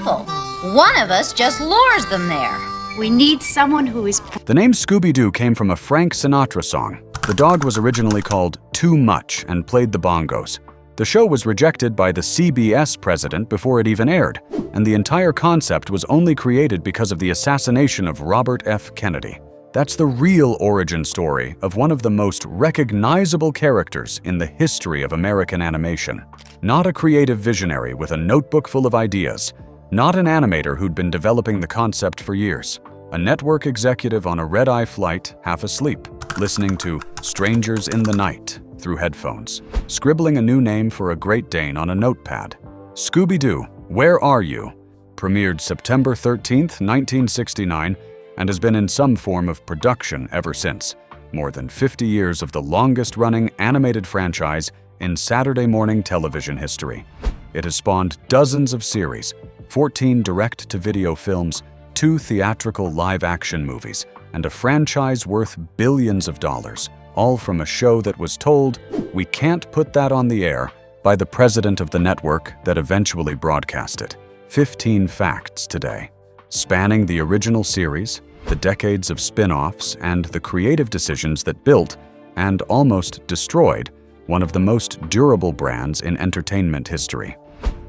simple. One of us just lures them there. We need someone who is... The name Scooby-Doo came from a Frank Sinatra song. The dog was originally called Too Much and played the bongos. The show was rejected by the CBS president before it even aired, and the entire concept was only created because of the assassination of Robert F. Kennedy. That's the real origin story of one of the most recognizable characters in the history of American animation. Not a creative visionary with a notebook full of ideas, not an animator who'd been developing the concept for years. A network executive on a red-eye flight, half asleep, listening to Strangers in the Night through headphones, scribbling a new name for a Great Dane on a notepad. Scooby-Doo, Where Are You? Premiered September 13th, 1969, and has been in some form of production ever since. More than 50 years of the longest-running animated franchise in Saturday morning television history. It has spawned dozens of series, 14 direct-to-video films, 2 theatrical live-action movies, and a franchise worth billions of dollars, all from a show that was told, "We can't put that on the air," by the president of the network that eventually broadcast it. 15 facts today, spanning the original series, the decades of spin-offs, and the creative decisions that built, and almost destroyed, one of the most durable brands in entertainment history.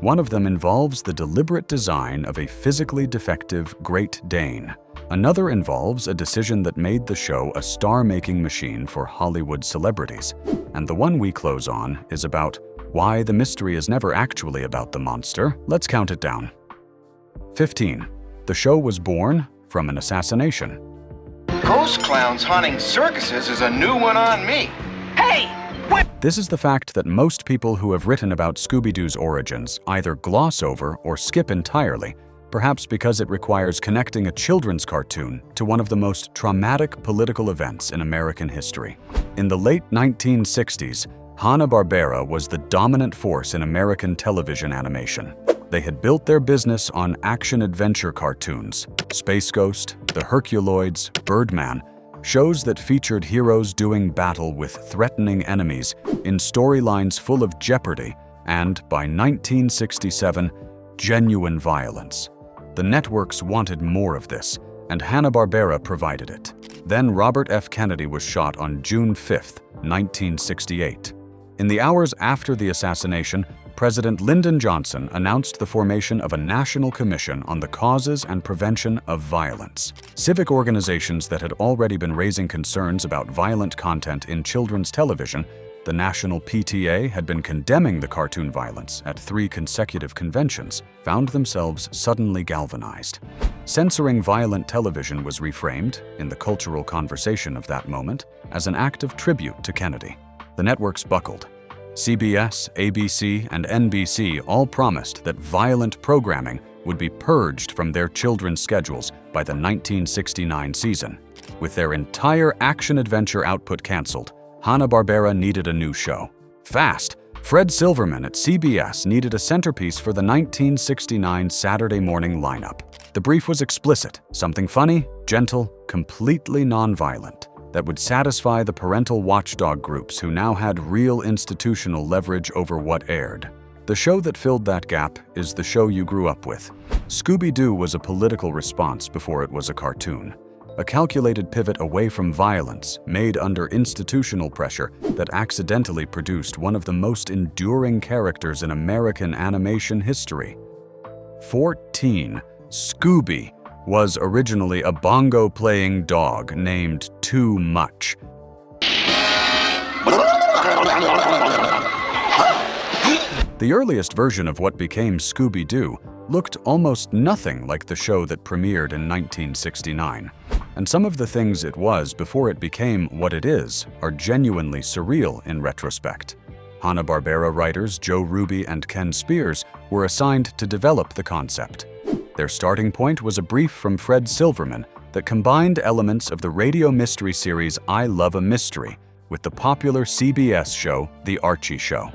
One of them involves the deliberate design of a physically defective Great Dane. Another involves a decision that made the show a star-making machine for Hollywood celebrities. And the one we close on is about why the mystery is never actually about the monster. Let's count it down. 15. The show was born from an assassination. Ghost clowns haunting circuses is a new one on me. Hey! This is the fact that most people who have written about Scooby-Doo's origins either gloss over or skip entirely, perhaps because it requires connecting a children's cartoon to one of the most traumatic political events in American history. In the late 1960s, Hanna-Barbera was the dominant force in American television animation. They had built their business on action-adventure cartoons, Space Ghost, The Herculoids, Birdman, shows that featured heroes doing battle with threatening enemies in storylines full of jeopardy and, by 1967, genuine violence. The networks wanted more of this, and Hanna-Barbera provided it. Then Robert F. Kennedy was shot on June 5, 1968. In the hours after the assassination, President Lyndon Johnson announced the formation of a national commission on the causes and prevention of violence. Civic organizations that had already been raising concerns about violent content in children's television, the National PTA had been condemning the cartoon violence at 3 consecutive conventions, found themselves suddenly galvanized. Censoring violent television was reframed, in the cultural conversation of that moment, as an act of tribute to Kennedy. The networks buckled. CBS, ABC, and NBC all promised that violent programming would be purged from their children's schedules by the 1969 season. With their entire action-adventure output canceled, Hanna-Barbera needed a new show. Fast! Fred Silverman at CBS needed a centerpiece for the 1969 Saturday morning lineup. The brief was explicit, something funny, gentle, completely non-violent, that would satisfy the parental watchdog groups who now had real institutional leverage over what aired. The show that filled that gap is the show you grew up with. Scooby-Doo was a political response before it was a cartoon. A calculated pivot away from violence, made under institutional pressure, that accidentally produced one of the most enduring characters in American animation history. 14. Scooby was originally a bongo-playing dog named Too Much. The earliest version of what became Scooby-Doo looked almost nothing like the show that premiered in 1969. And some of the things it was before it became what it is are genuinely surreal in retrospect. Hanna-Barbera writers Joe Ruby and Ken Spears were assigned to develop the concept. Their starting point was a brief from Fred Silverman that combined elements of the radio mystery series I Love a Mystery with the popular CBS show The Archie Show.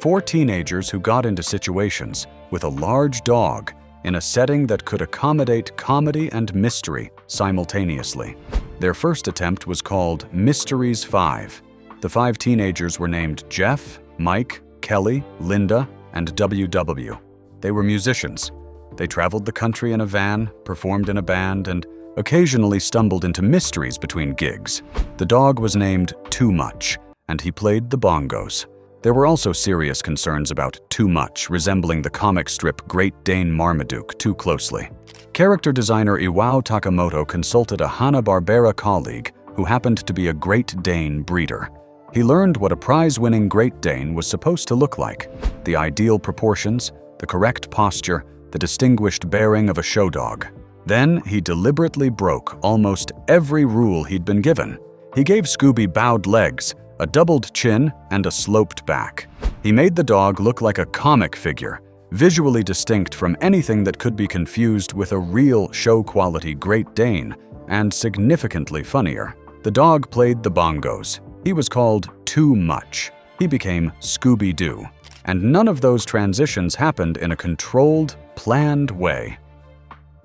4 teenagers who got into situations with a large dog in a setting that could accommodate comedy and mystery simultaneously. Their first attempt was called Mysteries 5. The 5 teenagers were named Jeff, Mike, Kelly, Linda, and WW. They were musicians. They traveled the country in a van, performed in a band, and occasionally stumbled into mysteries between gigs. The dog was named Too Much, and he played the bongos. There were also serious concerns about Too Much resembling the comic strip Great Dane Marmaduke too closely. Character designer Iwao Takamoto consulted a Hanna-Barbera colleague who happened to be a Great Dane breeder. He learned what a prize-winning Great Dane was supposed to look like: the ideal proportions, the correct posture, the distinguished bearing of a show dog. Then he deliberately broke almost every rule he'd been given. He gave Scooby bowed legs, a doubled chin, and a sloped back. He made the dog look like a comic figure, visually distinct from anything that could be confused with a real show-quality Great Dane, and significantly funnier. The dog played the bongos. He was called Too Much. He became Scooby-Doo. And none of those transitions happened in a controlled, planned way.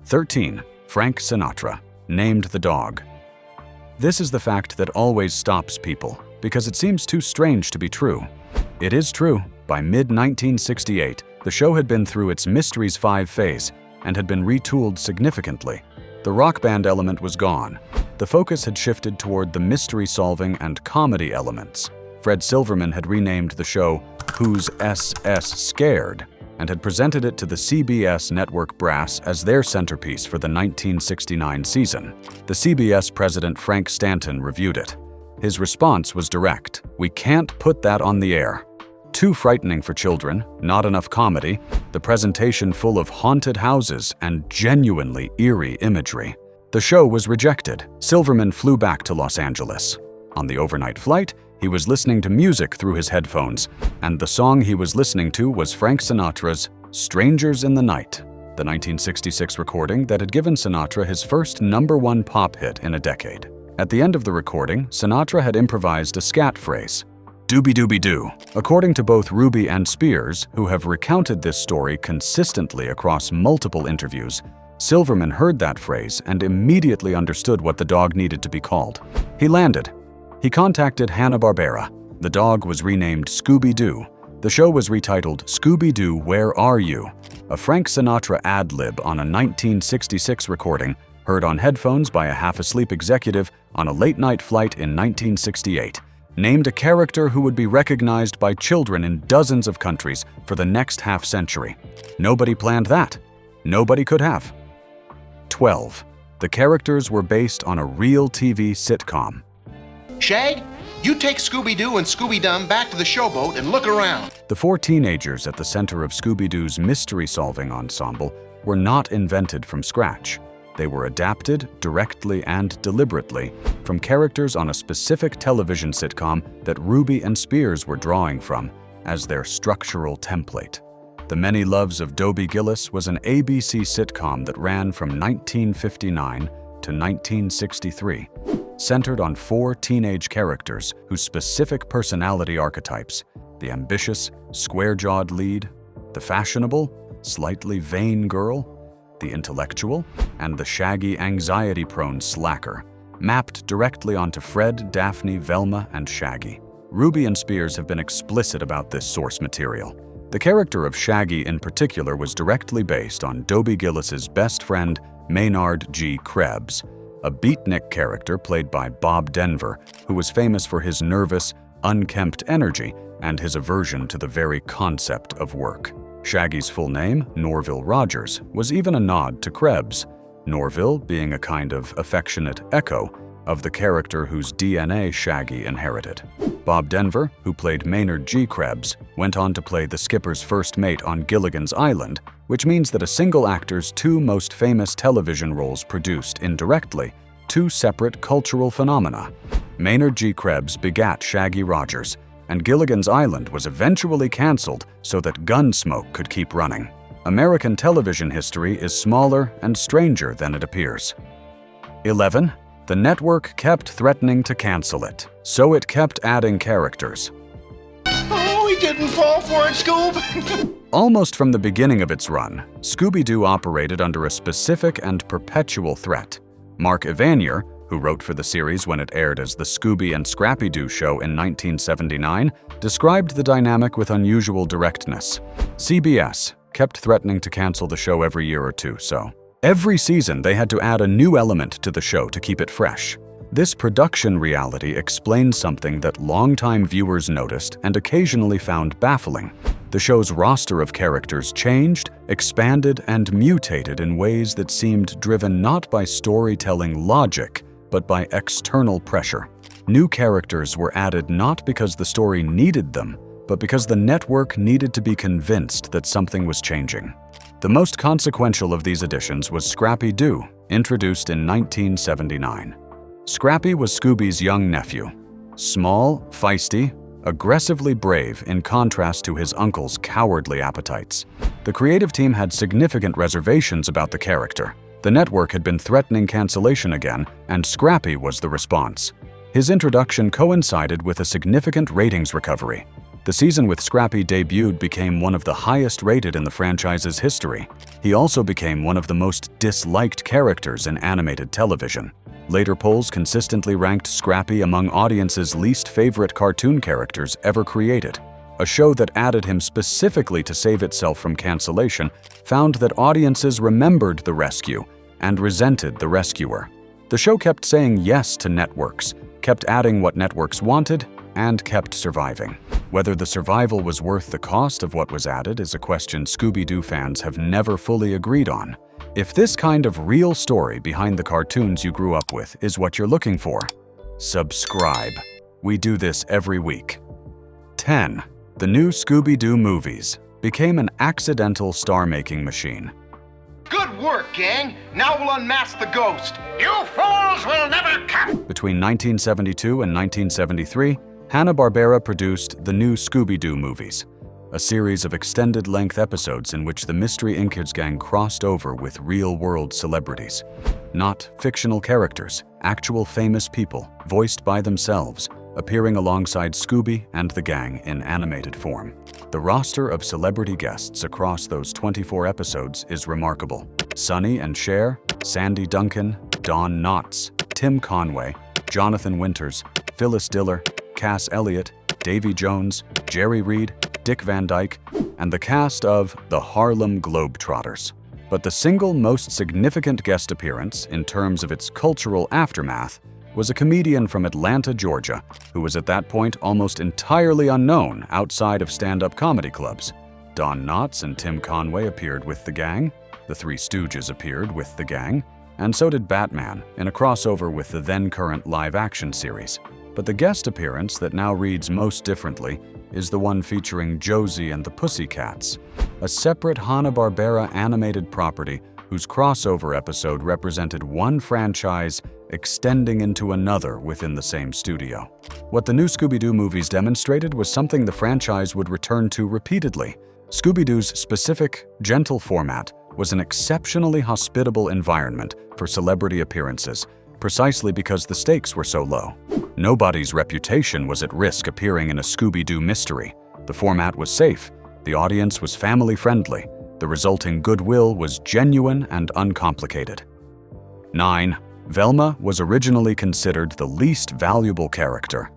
13. Frank Sinatra, named the dog. This is the fact that always stops people, because it seems too strange to be true. It is true. By mid-1968, the show had been through its Mysteries 5 phase and had been retooled significantly. The rock band element was gone. The focus had shifted toward the mystery-solving and comedy elements. Fred Silverman had renamed the show Who's S.S. Scared and had presented it to the CBS network brass as their centerpiece for the 1969 season. The CBS president Frank Stanton reviewed it. His response was direct: "We can't put that on the air. Too frightening for children, not enough comedy, the presentation full of haunted houses and genuinely eerie imagery." The show was rejected. Silverman flew back to Los Angeles. On the overnight flight, he was listening to music through his headphones, and the song he was listening to was Frank Sinatra's Strangers in the Night, the 1966 recording that had given Sinatra his first #1 pop hit in a decade. At the end of the recording, Sinatra had improvised a scat phrase, "Dooby-dooby-doo." According to both Ruby and Spears, who have recounted this story consistently across multiple interviews, Silverman heard that phrase and immediately understood what the dog needed to be called. He landed. He contacted Hanna-Barbera. The dog was renamed Scooby-Doo. The show was retitled Scooby-Doo, Where Are You?, a Frank Sinatra ad-lib on a 1966 recording heard on headphones by a half-asleep executive on a late-night flight in 1968, named a character who would be recognized by children in dozens of countries for the next half-century. Nobody planned that. Nobody could have. 12. The characters were based on a real TV sitcom. Shag, you take Scooby-Doo and Scooby-Dum back to the showboat and look around. The 4 teenagers at the center of Scooby-Doo's mystery-solving ensemble were not invented from scratch. They were adapted, directly and deliberately, from characters on a specific television sitcom that Ruby and Spears were drawing from as their structural template. The Many Loves of Dobie Gillis was an ABC sitcom that ran from 1959 to 1963, centered on 4 teenage characters whose specific personality archetypes: the ambitious, square-jawed lead, the fashionable, slightly vain girl, the intellectual, and the shaggy, anxiety-prone slacker, mapped directly onto Fred, Daphne, Velma, and Shaggy. Ruby and Spears have been explicit about this source material. The character of Shaggy in particular was directly based on Dobie Gillis's best friend, Maynard G. Krebs, a beatnik character played by Bob Denver, who was famous for his nervous, unkempt energy and his aversion to the very concept of work. Shaggy's full name, Norville Rogers, was even a nod to Krebs, Norville being a kind of affectionate echo of the character whose DNA Shaggy inherited. Bob Denver, who played Maynard G. Krebs, went on to play the skipper's first mate on Gilligan's Island, which means that a single actor's 2 most famous television roles produced indirectly 2 separate cultural phenomena. Maynard G. Krebs begat Shaggy Rogers, and Gilligan's Island was eventually canceled so that Gunsmoke could keep running. American television history is smaller and stranger than it appears. 11. The network kept threatening to cancel it, so it kept adding characters. Oh, he didn't fall for it, Scoob! Almost from the beginning of its run, Scooby-Doo operated under a specific and perpetual threat. Mark Evanier, who wrote for the series when it aired as the Scooby and Scrappy-Doo show in 1979, described the dynamic with unusual directness. CBS, kept threatening to cancel the show every year or two, so every season they had to add a new element to the show to keep it fresh. This production reality explains something that longtime viewers noticed and occasionally found baffling. The show's roster of characters changed, expanded, and mutated in ways that seemed driven not by storytelling logic, but by external pressure. New characters were added not because the story needed them, but because the network needed to be convinced that something was changing. The most consequential of these additions was Scrappy-Doo, introduced in 1979. Scrappy was Scooby's young nephew. Small, feisty, aggressively brave in contrast to his uncle's cowardly appetites. The creative team had significant reservations about the character. The network had been threatening cancellation again, and Scrappy was the response. His introduction coincided with a significant ratings recovery. The season with Scrappy debuted became one of the highest rated in the franchise's history. He also became one of the most disliked characters in animated television. Later polls consistently ranked Scrappy among audiences' least favorite cartoon characters ever created. A show that added him specifically to save itself from cancellation found that audiences remembered the rescue and resented the rescuer. The show kept saying yes to networks, kept adding what networks wanted, and kept surviving. Whether the survival was worth the cost of what was added is a question Scooby-Doo fans have never fully agreed on. If this kind of real story behind the cartoons you grew up with is what you're looking for, subscribe. We do this every week. 10. The new Scooby-Doo movies became an accidental star-making machine. Good work, gang. Now we'll unmask the ghost. You fools will never come. Between 1972 and 1973, Hanna-Barbera produced the new Scooby-Doo movies, a series of extended-length episodes in which the Mystery Inkids gang crossed over with real-world celebrities. Not fictional characters, actual famous people, voiced by themselves, appearing alongside Scooby and the gang in animated form. The roster of celebrity guests across those 24 episodes is remarkable. Sonny and Cher, Sandy Duncan, Don Knotts, Tim Conway, Jonathan Winters, Phyllis Diller, Cass Elliot, Davy Jones, Jerry Reed, Dick Van Dyke, and the cast of The Harlem Globetrotters. But the single most significant guest appearance, in terms of its cultural aftermath, was a comedian from Atlanta, Georgia, who was at that point almost entirely unknown outside of stand-up comedy clubs. Don Knotts and Tim Conway appeared with the gang, the Three Stooges appeared with the gang, and so did Batman in a crossover with the then-current live-action series. But the guest appearance that now reads most differently is the one featuring Josie and the Pussycats, a separate Hanna-Barbera animated property whose crossover episode represented one franchise extending into another within the same studio. What the new Scooby-Doo movies demonstrated was something the franchise would return to repeatedly. Scooby-Doo's specific, gentle format was an exceptionally hospitable environment for celebrity appearances, precisely because the stakes were so low. Nobody's reputation was at risk appearing in a Scooby-Doo mystery. The format was safe, the audience was family-friendly, the resulting goodwill was genuine and uncomplicated. 9. Velma was originally considered the least valuable character.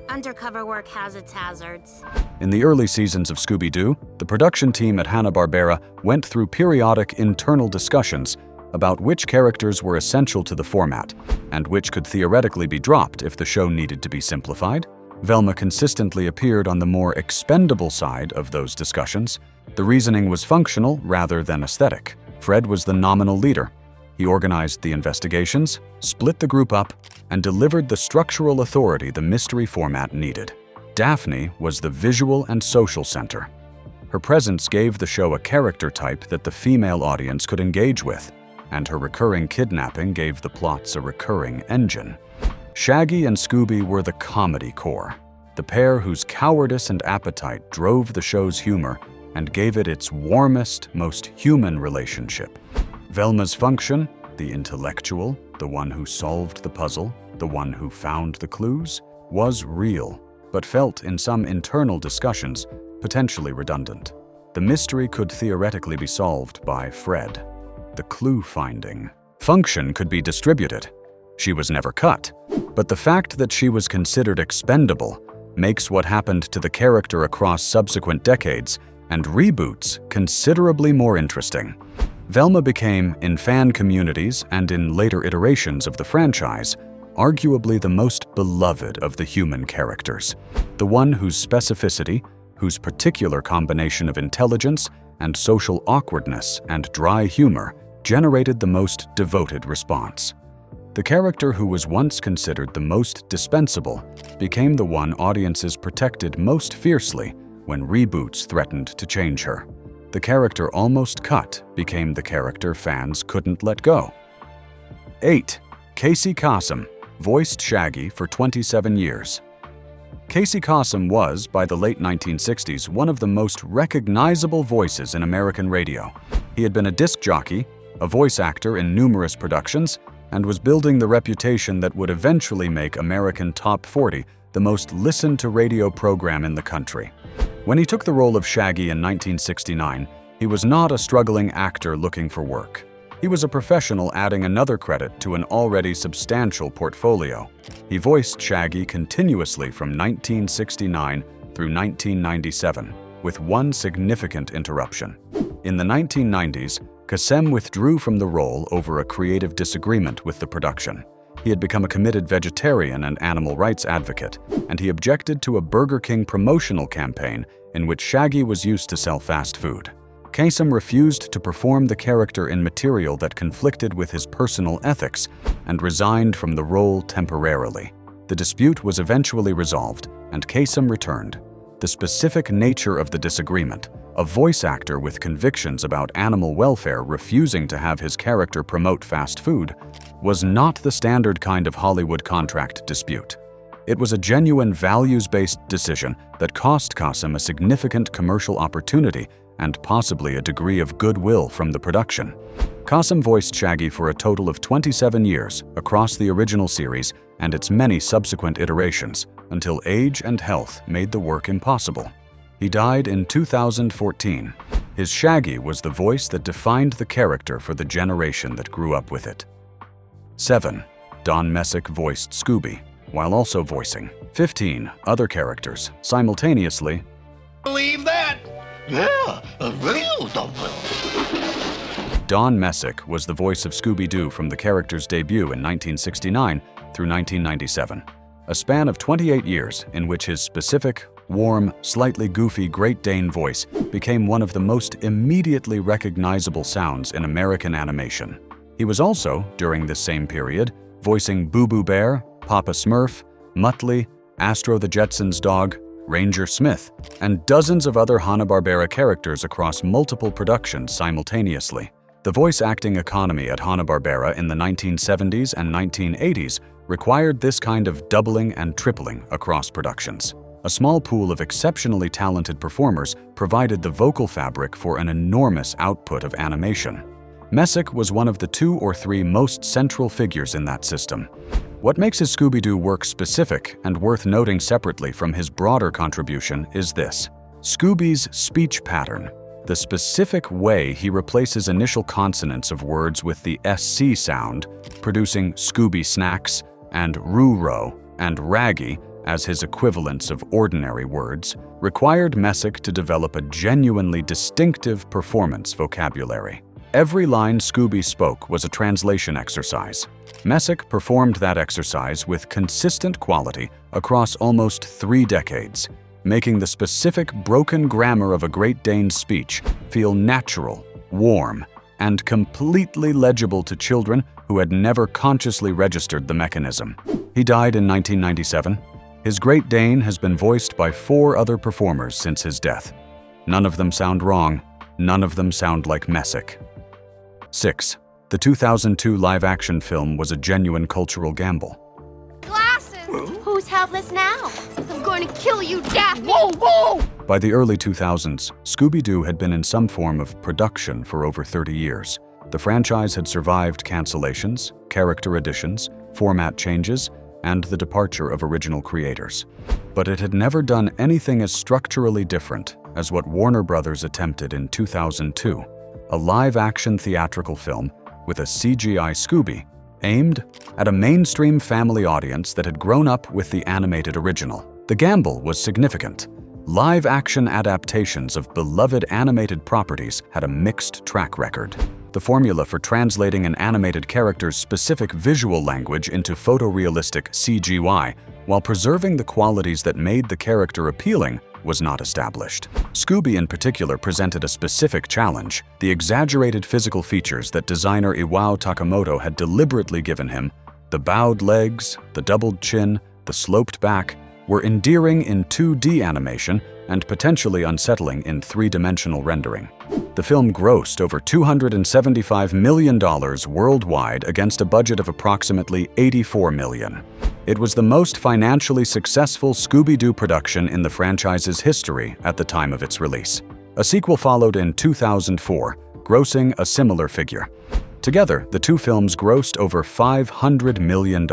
Undercover work has its hazards. In the early seasons of Scooby-Doo, the production team at Hanna-Barbera went through periodic internal discussions about which characters were essential to the format and which could theoretically be dropped if the show needed to be simplified. Velma consistently appeared on the more expendable side of those discussions. The reasoning was functional rather than aesthetic. Fred was the nominal leader. He organized the investigations, split the group up, and delivered the structural authority the mystery format needed. Daphne was the visual and social center. Her presence gave the show a character type that the female audience could engage with, and her recurring kidnapping gave the plots a recurring engine. Shaggy and Scooby were the comedy core, the pair whose cowardice and appetite drove the show's humor and gave it its warmest, most human relationship. Velma's function, the intellectual, the one who solved the puzzle, the one who found the clues, was real, but felt in some internal discussions potentially redundant. The mystery could theoretically be solved by Fred. The clue-finding function could be distributed. She was never cut, but the fact that she was considered expendable makes what happened to the character across subsequent decades and reboots considerably more interesting. Velma became, in fan communities and in later iterations of the franchise, arguably the most beloved of the human characters, the one whose specificity, whose particular combination of intelligence and social awkwardness and dry humor generated the most devoted response. The character who was once considered the most dispensable became the one audiences protected most fiercely when reboots threatened to change her. The character almost cut became the character fans couldn't let go. 8. Casey Kasem, voiced Shaggy for 27 years. Casey Kasem was, by the late 1960s, one of the most recognizable voices in American radio. He had been a disc jockey, a voice actor in numerous productions, and was building the reputation that would eventually make American Top 40 the most listened-to radio program in the country. When he took the role of Shaggy in 1969, he was not a struggling actor looking for work. He was a professional adding another credit to an already substantial portfolio. He voiced Shaggy continuously from 1969 through 1997, with one significant interruption. In the 1990s, Kasem withdrew from the role over a creative disagreement with the production. He had become a committed vegetarian and animal rights advocate, and he objected to a Burger King promotional campaign in which Shaggy was used to sell fast food. Kasem refused to perform the character in material that conflicted with his personal ethics and resigned from the role temporarily. The dispute was eventually resolved, and Kasem returned. The specific nature of the disagreement, a voice actor with convictions about animal welfare refusing to have his character promote fast food, was not the standard kind of Hollywood contract dispute. It was a genuine values-based decision that cost Kasem a significant commercial opportunity and possibly a degree of goodwill from the production. Kasem voiced Shaggy for a total of 27 years across the original series and its many subsequent iterations, until age and health made the work impossible. He died in 2014. His Shaggy was the voice that defined the character for the generation that grew up with it. 7. Don Messick voiced Scooby, while also voicing 15 other characters simultaneously. Believe that? Yeah, unbelievable. Don Messick was the voice of Scooby-Doo from the character's debut in 1969 through 1997, a span of 28 years in which his specific, warm, slightly goofy Great Dane voice became one of the most immediately recognizable sounds in American animation. He was also, during this same period, voicing Boo Boo Bear, Papa Smurf, Muttley, Astro the Jetsons' dog, Ranger Smith, and dozens of other Hanna-Barbera characters across multiple productions simultaneously. The voice acting economy at Hanna-Barbera in the 1970s and 1980s required this kind of doubling and tripling across productions. A small pool of exceptionally talented performers provided the vocal fabric for an enormous output of animation. Messick was one of the 2 or 3 most central figures in that system. What makes his Scooby-Doo work specific and worth noting separately from his broader contribution is this: Scooby's speech pattern, the specific way he replaces initial consonants of words with the SC sound, producing Scooby Snacks and Roo-Row and Raggy as his equivalents of ordinary words, required Messick to develop a genuinely distinctive performance vocabulary. Every line Scooby spoke was a translation exercise. Messick performed that exercise with consistent quality across almost 3 decades, making the specific broken grammar of a Great Dane's speech feel natural, warm, and completely legible to children who had never consciously registered the mechanism. He died in 1997. His Great Dane has been voiced by 4 other performers since his death. None of them sound wrong. None of them sound like Messick. 6. The 2002 live-action film was a genuine cultural gamble. Glasses! Who's helpless now? I'm going to kill you, Daphne! Whoa, whoa! By the early 2000s, Scooby-Doo had been in some form of production for over 30 years. The franchise had survived cancellations, character additions, format changes, and the departure of original creators. But it had never done anything as structurally different as what Warner Brothers attempted in 2002, a live-action theatrical film with a CGI Scooby aimed at a mainstream family audience that had grown up with the animated original. The gamble was significant. Live-action adaptations of beloved animated properties had a mixed track record. The formula for translating an animated character's specific visual language into photorealistic CGI while preserving the qualities that made the character appealing was not established. Scooby in particular presented a specific challenge. The exaggerated physical features that designer Iwao Takamoto had deliberately given him, the bowed legs, the doubled chin, the sloped back, were endearing in 2D animation and potentially unsettling in three-dimensional rendering. The film grossed over $275 million worldwide against a budget of approximately $84 million. It was the most financially successful Scooby-Doo production in the franchise's history at the time of its release. A sequel followed in 2004, grossing a similar figure. Together, the two films grossed over $500 million.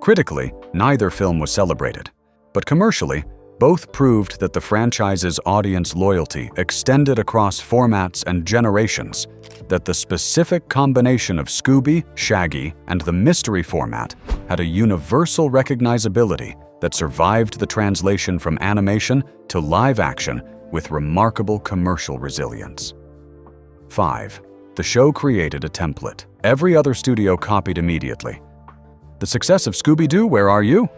Critically, neither film was celebrated. But commercially, both proved that the franchise's audience loyalty extended across formats and generations, that the specific combination of Scooby, Shaggy, and the mystery format had a universal recognizability that survived the translation from animation to live action with remarkable commercial resilience. 5. The show created a template. Every other studio copied immediately. The success of Scooby-Doo, Where Are You?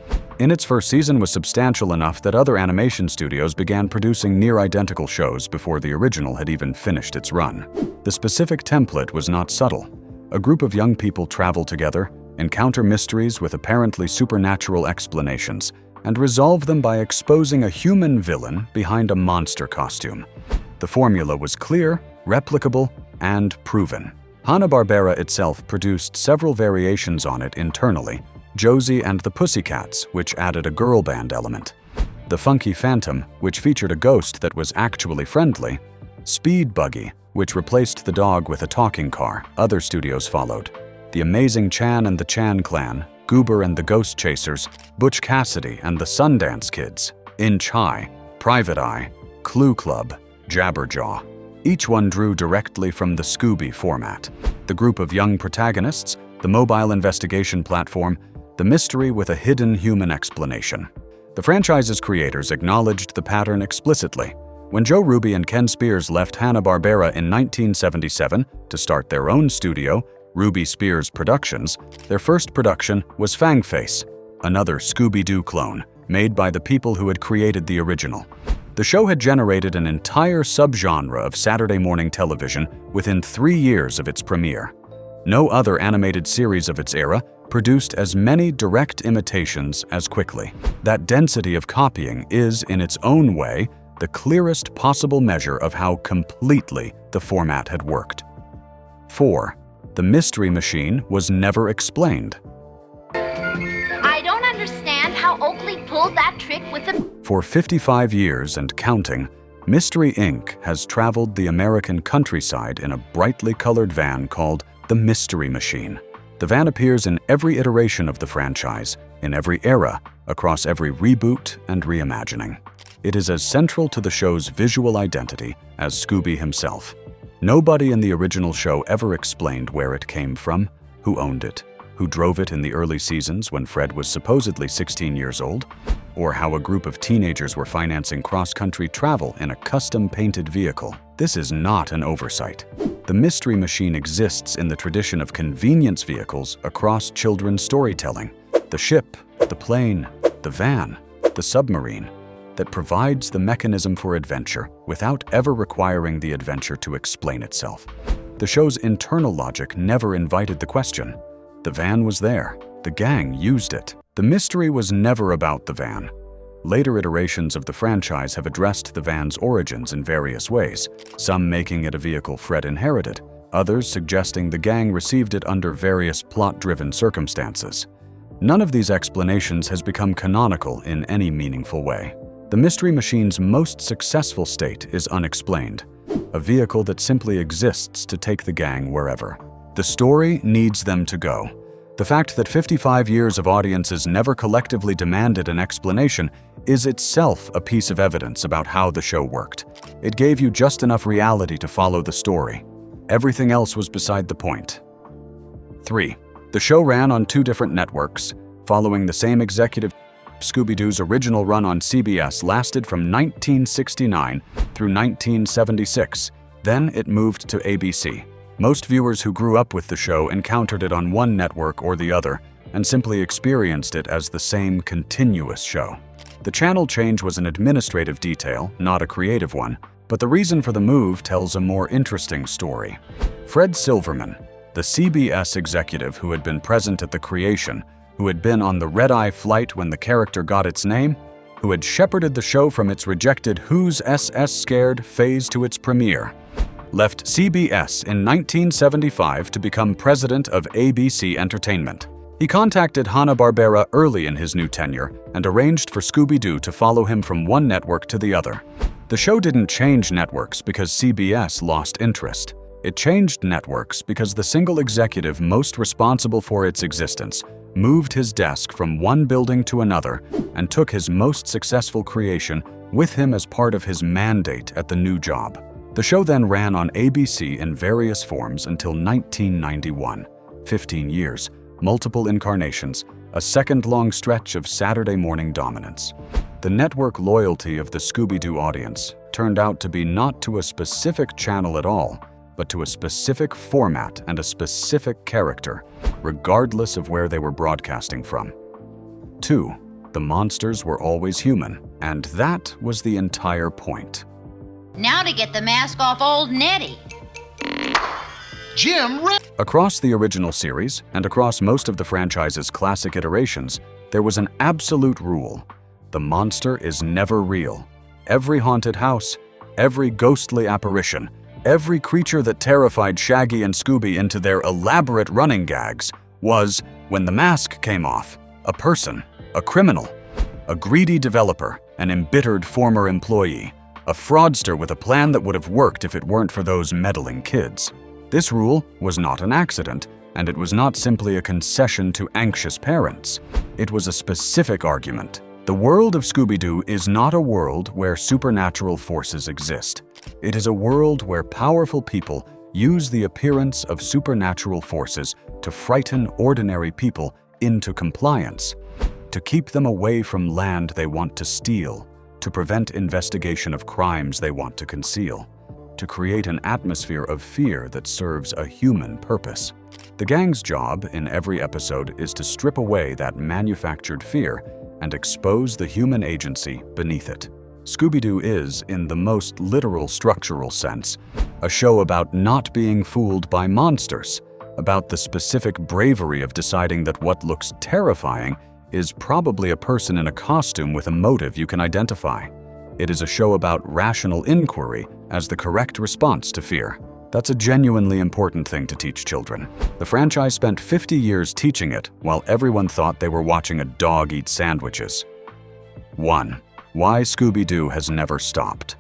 In its first season was substantial enough that other animation studios began producing near-identical shows before the original had even finished its run. The specific template was not subtle. A group of young people travel together, encounter mysteries with apparently supernatural explanations, and resolve them by exposing a human villain behind a monster costume. The formula was clear, replicable, and proven. Hanna-Barbera itself produced several variations on it internally, Josie and the Pussycats, which added a girl band element, The Funky Phantom, which featured a ghost that was actually friendly, Speed Buggy, which replaced the dog with a talking car. Other studios followed. The Amazing Chan and the Chan Clan, Goober and the Ghost Chasers, Butch Cassidy and the Sundance Kids, Inch High, Private Eye, Clue Club, Jabberjaw. Each one drew directly from the Scooby format. The group of young protagonists, the mobile investigation platform, the mystery with a hidden human explanation. The franchise's creators acknowledged the pattern explicitly. When Joe Ruby and Ken Spears left Hanna-Barbera in 1977 to start their own studio, Ruby Spears Productions, their first production was Fangface, another Scooby-Doo clone, made by the people who had created the original. The show had generated an entire subgenre of Saturday morning television within 3 years of its premiere. No other animated series of its era produced as many direct imitations as quickly. That density of copying is, in its own way, the clearest possible measure of how completely the format had worked. 4. The Mystery Machine was never explained. I don't understand how Oakley pulled that trick with the... For 55 years and counting, Mystery Inc. has traveled the American countryside in a brightly colored van called the Mystery Machine. The van appears in every iteration of the franchise, in every era, across every reboot and reimagining. It is as central to the show's visual identity as Scooby himself. Nobody in the original show ever explained where it came from, who owned it, who drove it in the early seasons when Fred was supposedly 16 years old, or how a group of teenagers were financing cross-country travel in a custom-painted vehicle. This is not an oversight. The Mystery Machine exists in the tradition of convenience vehicles across children's storytelling. The ship, the plane, the van, the submarine, that provides the mechanism for adventure without ever requiring the adventure to explain itself. The show's internal logic never invited the question. The van was there. The gang used it. The mystery was never about the van. Later iterations of the franchise have addressed the van's origins in various ways, some making it a vehicle Fred inherited, others suggesting the gang received it under various plot-driven circumstances. None of these explanations has become canonical in any meaningful way. The Mystery Machine's most successful state is unexplained, a vehicle that simply exists to take the gang wherever. The story needs them to go. The fact that 55 years of audiences never collectively demanded an explanation is itself a piece of evidence about how the show worked. It gave you just enough reality to follow the story. Everything else was beside the point. 3. The show ran on 2 different networks, following the same executive. Scooby-Doo's original run on CBS lasted from 1969 through 1976. Then it moved to ABC. Most viewers who grew up with the show encountered it on one network or the other and simply experienced it as the same continuous show. The channel change was an administrative detail, not a creative one, but the reason for the move tells a more interesting story. Fred Silverman, the CBS executive who had been present at the creation, who had been on the red-eye flight when the character got its name, who had shepherded the show from its rejected Who's SS Scared phase to its premiere, left CBS in 1975 to become president of ABC Entertainment. He contacted Hanna-Barbera early in his new tenure and arranged for Scooby-Doo to follow him from one network to the other. The show didn't change networks because CBS lost interest. It changed networks because the single executive most responsible for its existence moved his desk from one building to another and took his most successful creation with him as part of his mandate at the new job. The show then ran on ABC in various forms until 1991. 15 years, multiple incarnations, a second-long stretch of Saturday morning dominance. The network loyalty of the Scooby-Doo audience turned out to be not to a specific channel at all, but to a specific format and a specific character, regardless of where they were broadcasting from. 2. The monsters were always human, and that was the entire point. Now to get the mask off old Nettie. Jim, Across the original series, and across most of the franchise's classic iterations, there was an absolute rule. The monster is never real. Every haunted house, every ghostly apparition, every creature that terrified Shaggy and Scooby into their elaborate running gags was, when the mask came off, a person, a criminal, a greedy developer, an embittered former employee, a fraudster with a plan that would have worked if it weren't for those meddling kids. This rule was not an accident, and it was not simply a concession to anxious parents. It was a specific argument. The world of Scooby-Doo is not a world where supernatural forces exist. It is a world where powerful people use the appearance of supernatural forces to frighten ordinary people into compliance, to keep them away from land they want to steal, to prevent investigation of crimes they want to conceal, to create an atmosphere of fear that serves a human purpose. The gang's job in every episode is to strip away that manufactured fear and expose the human agency beneath it. Scooby-Doo is, in the most literal structural sense, a show about not being fooled by monsters, about the specific bravery of deciding that what looks terrifying is probably a person in a costume with a motive you can identify. It is a show about rational inquiry as the correct response to fear. That's a genuinely important thing to teach children. The franchise spent 50 years teaching it while everyone thought they were watching a dog eat sandwiches. 1. Why Scooby-Doo has never stopped.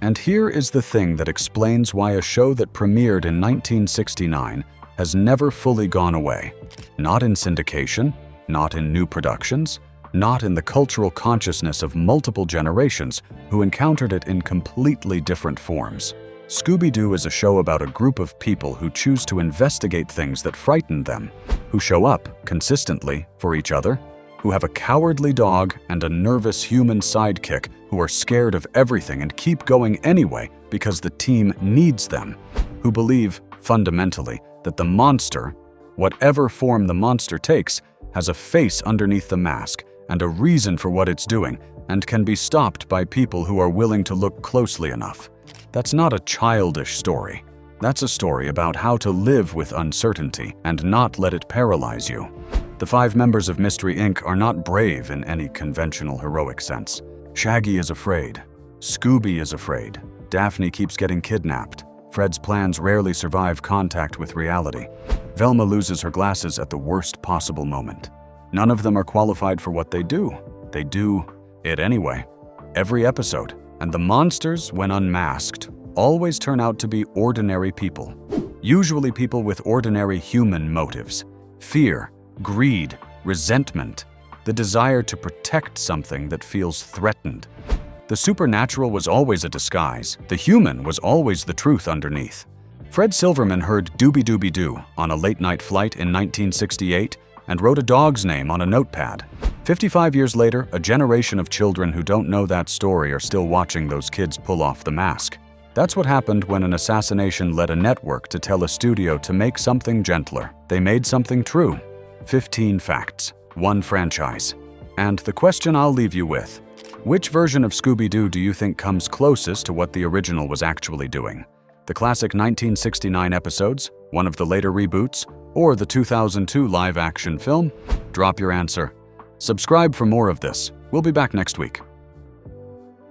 And here is the thing that explains why a show that premiered in 1969 has never fully gone away. Not in syndication, not in new productions, not in the cultural consciousness of multiple generations who encountered it in completely different forms. Scooby-Doo is a show about a group of people who choose to investigate things that frighten them, who show up consistently for each other, who have a cowardly dog and a nervous human sidekick who are scared of everything and keep going anyway because the team needs them, who believe, fundamentally, that the monster, whatever form the monster takes, has a face underneath the mask and a reason for what it's doing and can be stopped by people who are willing to look closely enough. That's not a childish story. That's a story about how to live with uncertainty and not let it paralyze you. The 5 members of Mystery Inc. are not brave in any conventional heroic sense. Shaggy is afraid. Scooby is afraid. Daphne keeps getting kidnapped. Fred's plans rarely survive contact with reality. Velma loses her glasses at the worst possible moment. None of them are qualified for what they do. They do it anyway. Every episode. And the monsters, when unmasked, always turn out to be ordinary people. Usually people with ordinary human motives. Fear, greed, resentment, the desire to protect something that feels threatened. The supernatural was always a disguise. The human was always the truth underneath. Fred Silverman heard Dooby-Dooby-Doo on a late-night flight in 1968 and wrote a dog's name on a notepad. 55 years later, a generation of children who don't know that story are still watching those kids pull off the mask. That's what happened when an assassination led a network to tell a studio to make something gentler. They made something true. 15 facts, 1 franchise. And the question I'll leave you with: which version of Scooby-Doo do you think comes closest to what the original was actually doing? The classic 1969 episodes, one of the later reboots, or the 2002 live-action film? Drop your answer. Subscribe for more of this. We'll be back next week.